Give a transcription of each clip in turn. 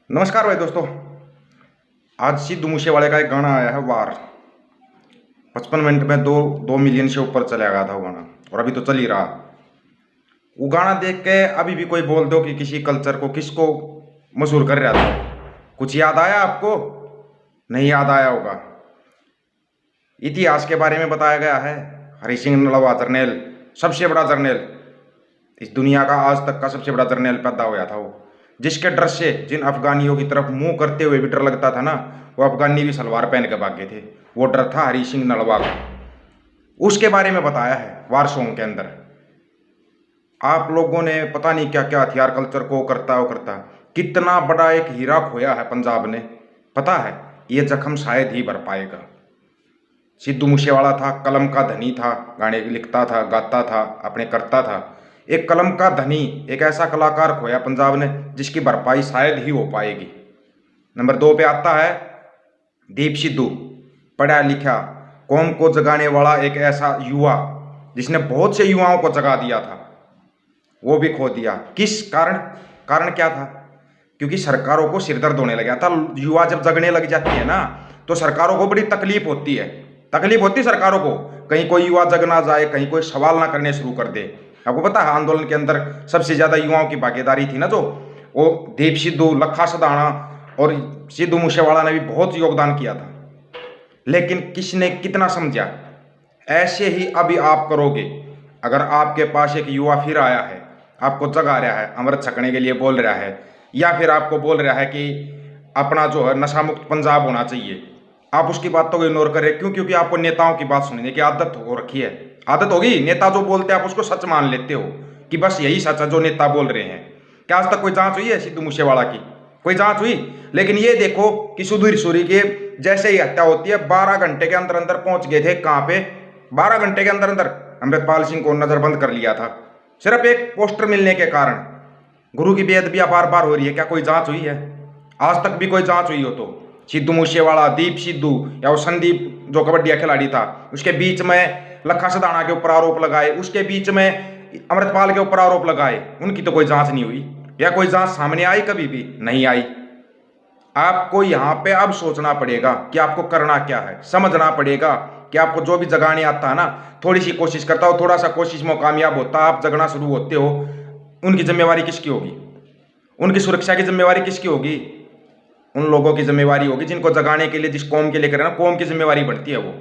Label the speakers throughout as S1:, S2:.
S1: नमस्कार भाई दोस्तों। आज सिद्धू मूसेवाले का एक गाना आया है वार। 55 मिनट में 2 मिलियन से ऊपर चला गया था वो गाना, और अभी तो चल ही रहा। वो गाना देख के अभी भी कोई बोल दो कि किसी कल्चर को किसको मशहूर कर रहा था, कुछ याद आया आपको? नहीं याद आया होगा। इतिहास के बारे में बताया गया है। हरि सिंह नलवा जर्नैल, सबसे बड़ा जर्नैल इस दुनिया का, आज तक का सबसे बड़ा जर्नैल पैदा हुआ था वो, जिसके डर से जिन अफगानियों की तरफ मुंह करते हुए भी डर लगता था ना, वो अफगानी भी सलवार पहन के भागे थे। वो डर था हरि सिंह नलवा का। उसके बारे में बताया है वार सॉन्ग के अंदर। आप लोगों ने पता नहीं क्या क्या हथियार कल्चर को करता वो करता। कितना बड़ा एक हीरा खोया है पंजाब ने, पता है? ये जख्म शायद ही भर पाएगा। सिद्धू मूसेवाला था, कलम का धनी था, गाने लिखता था, गाता था, अपने करता था। एक कलम का धनी, एक ऐसा कलाकार खोया पंजाब ने जिसकी भरपाई शायद ही हो पाएगी। नंबर 2 पे आता है दीप सिद्धू, पढ़ा लिखा, कौम को जगाने वाला एक ऐसा युवा जिसने बहुत से युवाओं को जगा दिया था, वो भी खो दिया। किस कारण? कारण क्या था? क्योंकि सरकारों को सिरदर्द होने लगा था। युवा जब जगने लग जाती है ना, तो सरकारों को बड़ी तकलीफ होती है। तकलीफ होती है सरकारों को, कहीं कोई युवा जग ना जाए, कहीं कोई सवाल ना करने शुरू कर दे। आपको पता है आंदोलन के अंदर सबसे ज्यादा युवाओं की भागीदारी थी ना, जो वो दीप सिद्धू, लखा सदाना और सिद्धू मूसेवाला ने भी बहुत योगदान किया था। लेकिन किसने कितना समझा? ऐसे ही अभी आप करोगे। अगर आपके पास एक युवा फिर आया है, आपको जगा रहा है, अमृत छकने के लिए बोल रहा है, या फिर आपको बोल रहा है कि अपना जो है नशा मुक्त पंजाब होना चाहिए, आप उसकी बात तो इग्नोर करें। क्यों? क्योंकि आपको नेताओं की बात सुनने की आदत हो रखी है। आदत होगी, नेता जो बोलते हैं आप उसको सच मान लेते हो कि बस यही सच है जो नेता बोल रहे हैं। क्या आज तक कोई जांच हुई है सिद्धू मूसेवाला की? कोई जांच हुई? लेकिन ये देखो कि सुधीर सूरी के जैसे ही हत्या होती है, 12 घंटे के अंदर अंदर पहुंच गए थे। कहां पे? 12 घंटे के अंदर अंदर अमृतपाल सिंह को नजरबंद कर लिया था, सिर्फ एक पोस्टर मिलने के कारण। गुरु की बेअदबियां बार बार हो रही है, क्या कोई जांच हुई है? आज तक भी कोई जांच हुई हो तो सिद्धू मूसेवाला, दीप सिद्धू या वो संदीप जो कबड्डी खिलाड़ी था, उसके बीच में लखा सदाना के ऊपर आरोप लगाए, उसके बीच में अमृतपाल के ऊपर आरोप लगाए, उनकी तो कोई जांच नहीं हुई। या कोई जांच सामने आई? कभी भी नहीं आई। आपको यहां पे अब सोचना पड़ेगा कि आपको करना क्या है, समझना पड़ेगा कि आपको जो भी जगाने आता है ना, थोड़ी सी कोशिश करता हो, थोड़ा सा कोशिश में कामयाब होता, आप जगना शुरू होते हो, उनकी जिम्मेवारी किसकी होगी? उनकी सुरक्षा की जिम्मेवारी किसकी होगी? उन लोगों की जिम्मेवारी होगी जिनको जगाने के लिए, जिस कौम के लिए करे ना, कौम की जिम्मेवारी बढ़ती है वो।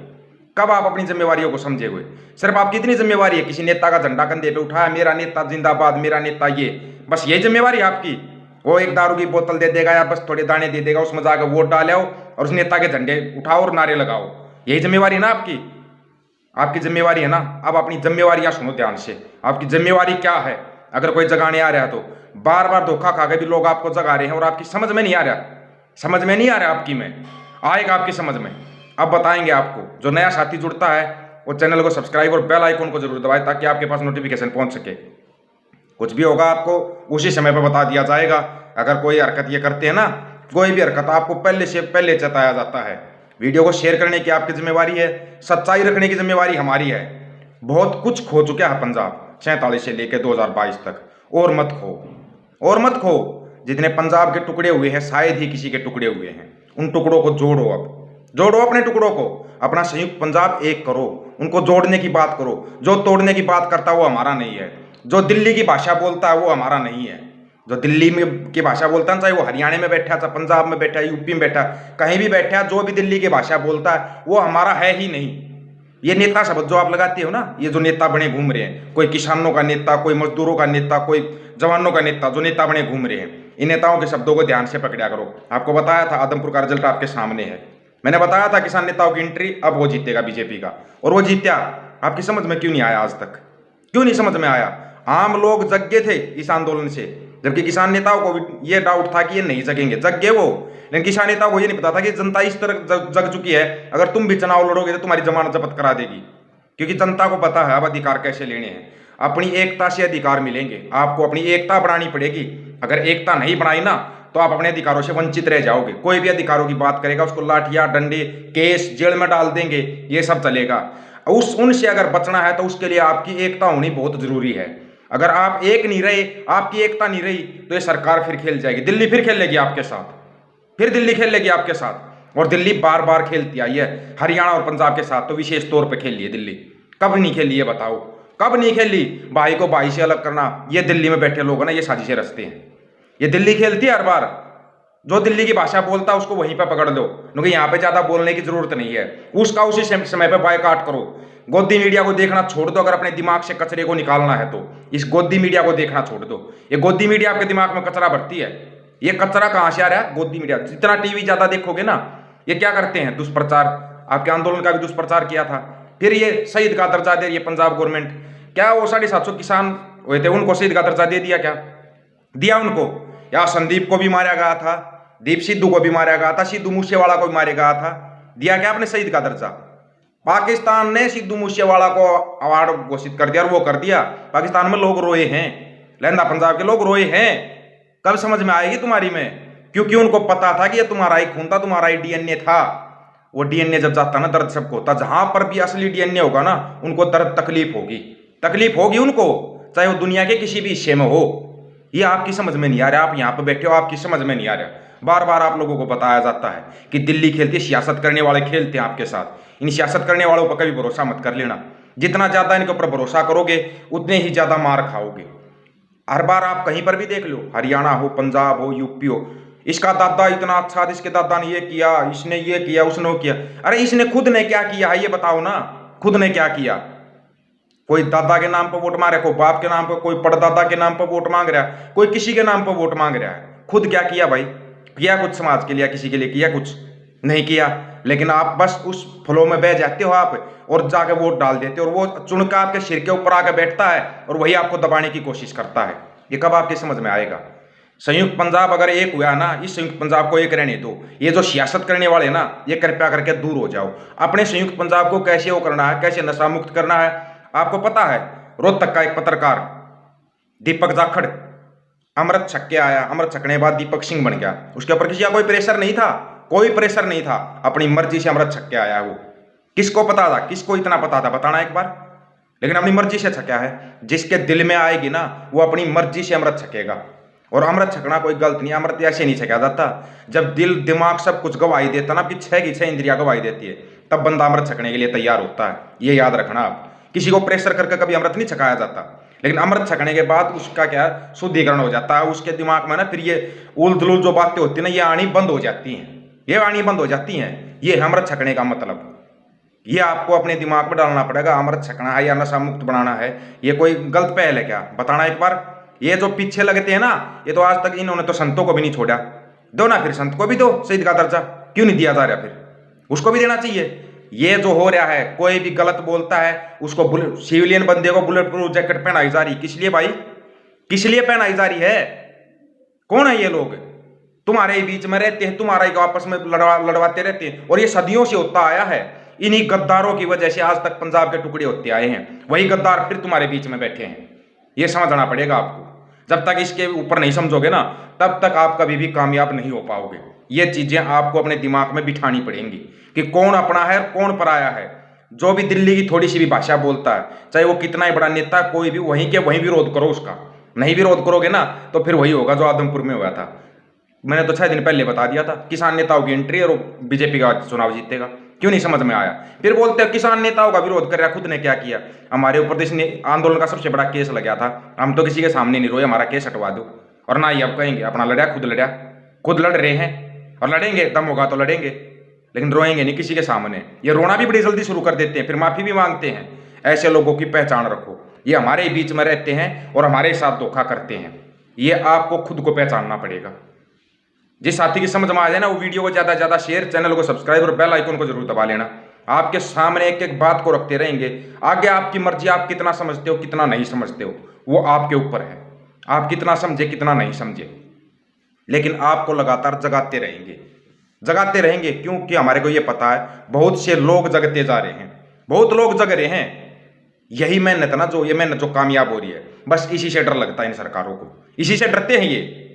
S1: कब आप अपनी जिम्मेवारियों को समझे हुए? सिर्फ आपकी इतनी जिम्मेवारी है, किसी नेता का झंडा कंधे पे उठाया, मेरा नेता जिंदाबाद, मेरा नेता ये, बस ये जिम्मेवारी आपकी? वो एक दारू की बोतल दे देगा या बस थोड़े दाने दे देगा, उसमें जाकर वोट डालो और उस नेता के झंडे उठाओ और नारे लगाओ, यही जिम्मेवारी है ना आपकी? आपकी जिम्मेवारी है ना? अब अपनी जिम्मेवारियां सुनो ध्यान से। आपकी जिम्मेवारी क्या है? अगर कोई जगाने आ रहा है तो बार बार धोखा खा के भी लोग आपको जगा रहे हैं और आपकी समझ में नहीं आ रहा। समझ में नहीं आ रहा आपकी में, आएगा आपकी समझ में। अब बताएंगे आपको। जो नया साथी जुड़ता है वो चैनल को सब्सक्राइब और बेल आइकन को जरूर दबाए ताकि आपके पास नोटिफिकेशन पहुंच सके। कुछ भी होगा आपको उसी समय पर बता दिया जाएगा। अगर कोई हरकत ये करते हैं ना, कोई भी हरकत, आपको पहले से पहले चेताया जाता है। वीडियो को शेयर करने की आपकी जिम्मेवारी है, सच्चाई रखने की जिम्मेवारी हमारी है। बहुत कुछ खो चुका है पंजाब 47 से लेकर 2022 तक, और मत खो, और मत खो। जितने पंजाब के टुकड़े हुए हैं शायद ही किसी के टुकड़े हुए हैं। उन टुकड़ों को जोड़ो, अब जोड़ो अपने टुकड़ों को, अपना संयुक्त पंजाब एक करो, उनको जोड़ने की बात करो। जो तोड़ने की बात करता है वो हमारा नहीं है। जो दिल्ली की भाषा बोलता है वो हमारा नहीं है। जो दिल्ली में की भाषा बोलता है, चाहे वो हरियाणा में बैठा, चाहे पंजाब में बैठा, यूपी में बैठा, कहीं भी बैठा, जो भी दिल्ली की भाषा बोलता है वो हमारा है ही नहीं। ये नेता शब्द जो आप लगाते हो ना, ये जो नेता बने घूम रहे हैं, कोई किसानों का नेता, कोई मजदूरों का नेता, कोई जवानों का नेता, जो नेता बने घूम रहे हैं, इन नेताओं के शब्दों को ध्यान से पकड़ा करो। आपको बताया था आदमपुर का रिजल्ट आपके सामने है। मैंने बताया था किसान नेताओं की एंट्री, अब वो जीतेगा बीजेपी का, और वो जीत्या। आपकी समझ में क्यों नहीं आया आज तक? क्यों नहीं समझ में आया? आम लोग जग गए थे इस आंदोलन से, जबकि किसान नेताओं को भी ये डाउट था कि ये नहीं जगेंगे। जग गए वो, लेकिन किसान नेताओं को ये नहीं पता था कि जनता इस तरह जग चुकी है, अगर तुम भी चुनाव लड़ोगे तो तुम्हारी जमानत जब्त करा देगी। क्योंकि जनता को पता है अब अधिकार कैसे लेने हैं। अपनी एकता से अधिकार मिलेंगे। आपको अपनी एकता बढ़ानी पड़ेगी। अगर एकता नहीं बढ़ाई ना तो आप अपने अधिकारों से वंचित रह जाओगे। कोई भी अधिकारों की बात करेगा उसको लाठियां, डंडे, केस, जेल में डाल देंगे, ये सब चलेगा। उनसे अगर बचना है तो उसके लिए आपकी एकता होनी बहुत जरूरी है। अगर आप एक नहीं रहे, आपकी एकता नहीं रही, तो ये सरकार फिर खेल जाएगी, दिल्ली फिर खेलेगी आपके साथ। फिर दिल्ली खेल लेगी आपके साथ, और दिल्ली बार बार खेलती आई है हरियाणा और पंजाब के साथ, तो विशेष तौर पे खेली है दिल्ली। कब नहीं खेली है बताओ, कब नहीं खेली? भाई को भाई से अलग करना, ये दिल्ली में बैठे लोग हैं ना, ये साजिशें रचते हैं। ये दिल्ली खेलती है हर बार, जो दिल्ली की भाषा बोलता है उसको वहीं पे पकड़ लो, क्योंकि यहाँ पे ज्यादा बोलने की जरूरत नहीं है, उसका उसी समय पे बायकॉट करो। गोदी मीडिया को देखना छोड़ दो, अगर अपने दिमाग से कचरे को निकालना है तो इस गोदी मीडिया को देखना छोड़ दो। ये गोदी मीडिया आपके दिमाग में कचरा भरती है। ये कचरा कहां से आ रहा है? गोदी मीडिया। जितना टीवी ज्यादा देखोगे ना, ये क्या करते हैं? दुष्प्रचार। आपके आंदोलन का भी दुष्प्रचार किया था, फिर ये शहीद का दर्जा दे रही है पंजाब गवर्नमेंट। क्या वो 750 किसान हुए थे, उनको शहीद का दर्जा दे दिया? क्या दिया उनको? या संदीप को भी मारा गया था, दीप सिद्धू को भी मारा गया था, सिद्धू मूसेवाला को भी मारा गया था, दिया क्या आपने शहीद का दर्जा? पाकिस्तान ने सिद्धू मूसेवाला को अवार्ड घोषित कर दिया, और वो कर दिया। पाकिस्तान में लोग रोए हैं, लहंदा पंजाब के लोग रोए हैं। कब समझ में आएगी तुम्हारी में? क्योंकि उनको पता था कि ये तुम्हारा ही खून था, तुम्हारा ही डीएनए था। वो डीएनए जब जाता ना, दर्द सबको होता। जहां पर भी असली डीएनए होगा ना, उनको दर्द तकलीफ होगी, तकलीफ होगी उनको, चाहे वो दुनिया के किसी भी हिस्से में हो। ये आपकी समझ में नहीं आ रहा, आप यहां पर बैठे हो, आपकी समझ में नहीं आ रहा। बार बार आप लोगों को बताया जाता है कि दिल्ली खेलती है, सियासत करने वाले खेलते हैं आपके साथ। इन सियासत करने वालों पर कभी भरोसा मत कर लेना। जितना ज्यादा इनके ऊपर भरोसा करोगे, उतने ही ज्यादा मार खाओगे। हर बार आप कहीं पर भी देख लो, हरियाणा हो, पंजाब हो, यूपी हो, इसका दादा इतना अच्छा, इसके दादा ने ये किया, इसने ये किया, उसने वो किया। अरे इसने खुद ने क्या किया है ये बताओ ना, खुद ने क्या किया? कोई दादा के नाम पर वोट मांग रहा है, कोई बाप के नाम पर, कोई परदादा के नाम पर वोट मांग रहा है, कोई किसी के नाम पर वोट मांग रहा है। खुद क्या किया भाई? किया कुछ समाज के लिए, किसी के लिए किया? कुछ नहीं किया। लेकिन आप बस उस फ्लो में बह जाते हो आप, और जाके वोट डाल देते हो, और वो चुनकर आपके सिर के ऊपर आके बैठता है, और वही आपको दबाने की कोशिश करता है। ये कब आपकी समझ में आएगा? संयुक्त पंजाब अगर एक हुआ ना, इस संयुक्त पंजाब को एक रहने दो। ये जो सियासत करने वाले ना, ये कृपया करके दूर हो जाओ। अपने संयुक्त पंजाब को कैसे वो करना है, कैसे नशा मुक्त करना है, आपको पता है। रोहतक का एक पत्रकार दीपक जाखड़ अमृत छक के आया, अमृत छकने के बाद दीपक सिंह बन गया। उसके ऊपर किसी का कोई प्रेशर नहीं था, कोई प्रेशर नहीं था, अपनी मर्जी से अमृत छक के आया। वो किसको पता था, किसको इतना पता था, बताना एक बार। लेकिन अपनी मर्जी से छका है। जिसके दिल में आएगी ना, वो अपनी मर्जी से अमृत छकेगा। और अमृत छकना कोई गलत नहीं, अमृत ऐसे नहीं छका जाता। जब दिल दिमाग सब कुछ गवाही देता ना, कि छह की छह इंद्रियां गवाही देती है, तब बंदा अमृत छकने के लिए तैयार होता है। ये याद रखना आप। किसी को प्रेशर करके कभी अमृत नहीं छकाया जाता। लेकिन अमृत छकने के बाद उसका क्या शुद्धिकरण हो जाता है, उसके दिमाग में ना फिर ये उल दुलुल जो बातें होती है ना, ये आनी बंद हो जाती हैं, ये आनी बंद हो जाती हैं। ये अमृत छकने का मतलब। ये आपको अपने दिमाग में डालना पड़ेगा। अमृत छकना है या नशा मुक्त बनाना है, ये कोई गलत पहल है क्या? बताना एक बार। ये जो पीछे लगते हैं ना, ये तो आज तक इन्होंने तो संतों को भी नहीं छोड़ा। दो ना, फिर संत को भी दो शहीद का दर्जा। क्यों नहीं दिया जा रहा? फिर उसको भी देना चाहिए। ये जो हो रहा है, कोई भी गलत बोलता है उसको सिविलियन बंदे को बुलेट प्रूफ जैकेट पहनाई जा रही। किस लिए भाई? किस लिए पहनाई जा रही है? कौन है ये लोग? तुम्हारे ही बीच में रहते हैं, तुम्हारा ही आपस में लड़वाते रहते हैं, और ये सदियों से होता आया है। इन्हीं गद्दारों की वजह से आज तक पंजाब के टुकड़े होते आए हैं। वही गद्दार फिर तुम्हारे बीच में बैठे हैं। ये समझना पड़ेगा आपको। जब तक इसके ऊपर नहीं समझोगे ना, तब तक आप कभी भी कामयाब नहीं हो पाओगे। ये चीजें आपको अपने दिमाग में बिठानी पड़ेंगी कि कौन अपना है, कौन पराया है। जो भी दिल्ली की थोड़ी सी भी भाषा बोलता है, चाहे वो कितना ही बड़ा नेता, कोई भी, वहीं के वहीं विरोध करो उसका। नहीं विरोध करोगे ना, तो फिर वही होगा जो आदमपुर में हुआ था। मैंने तो 6 दिन पहले बता दिया था, किसान नेताओं की एंट्री और बीजेपी का चुनाव जीतेगा। क्यों नहीं समझ में आया? फिर बोलते हैं किसान नेताओं का विरोध कर रहा, खुद ने क्या किया? हमारे ऊपर तो आंदोलन का सबसे बड़ा केस लग गया था, हम तो किसी के सामने नहीं रोए, हमारा केस हटवा दो। और ना ही अब कहेंगे अपना लड़ा, खुद लड़ रहे हैं, और लड़ेंगे, दम होगा तो लड़ेंगे, लेकिन रोएंगे नहीं किसी के सामने। ये रोना भी बड़ी जल्दी शुरू कर देते हैं, फिर माफी भी मांगते हैं। ऐसे लोगों की पहचान रखो, ये हमारे बीच में रहते हैं और हमारे साथ धोखा करते हैं। ये आपको खुद को पहचानना पड़ेगा। जिस साथी की समझ में आ जाए ना, वो वीडियो को ज़्यादा से ज़्यादा शेयर, चैनल को सब्सक्राइब और बेल आइकन को जरूर दबा लेना। आपके सामने एक एक बात को रखते रहेंगे। आगे आपकी मर्जी, आप कितना समझते हो, कितना नहीं समझते हो, वो आपके ऊपर है। आप कितना समझे, कितना नहीं समझे, लेकिन आपको लगातार जगाते रहेंगे। क्योंकि हमारे को ये पता है, बहुत से लोग जगते जा रहे हैं, बहुत लोग जग रहे हैं। यही मेहनत ना, जो ये मेहनत जो कामयाब हो रही है, बस इसी से डर लगता है इन सरकारों को, इसी से डरते हैं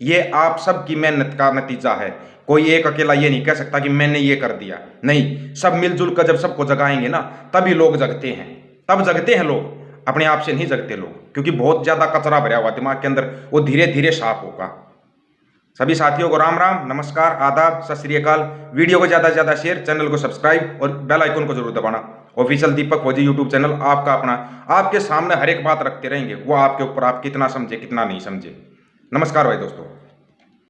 S1: ये आप सबकी मेहनत का नतीजा है। कोई एक अकेला ये नहीं कह सकता कि मैंने ये कर दिया, नहीं। सब मिलजुल कर जब सबको जगाएंगे ना, तभी लोग जगते हैं। तब जगते हैं लोग, अपने आप से नहीं जगते लोग, क्योंकि बहुत ज्यादा कचरा भरा हुआ दिमाग के अंदर, वो धीरे धीरे साफ होगा। सभी साथियों को राम राम, नमस्कार, आदाब, सत श्री अकाल। वीडियो को ज़्यादा से ज़्यादा शेयर, चैनल को सब्सक्राइब और बेल आइकन को जरूर दबाना। ऑफिशियल दीपक फौजी यूट्यूब चैनल आपका अपना, आपके सामने हर एक बात रखते रहेंगे, वो आपके ऊपर, आप कितना समझे कितना नहीं समझे। नमस्कार भाई दोस्तों।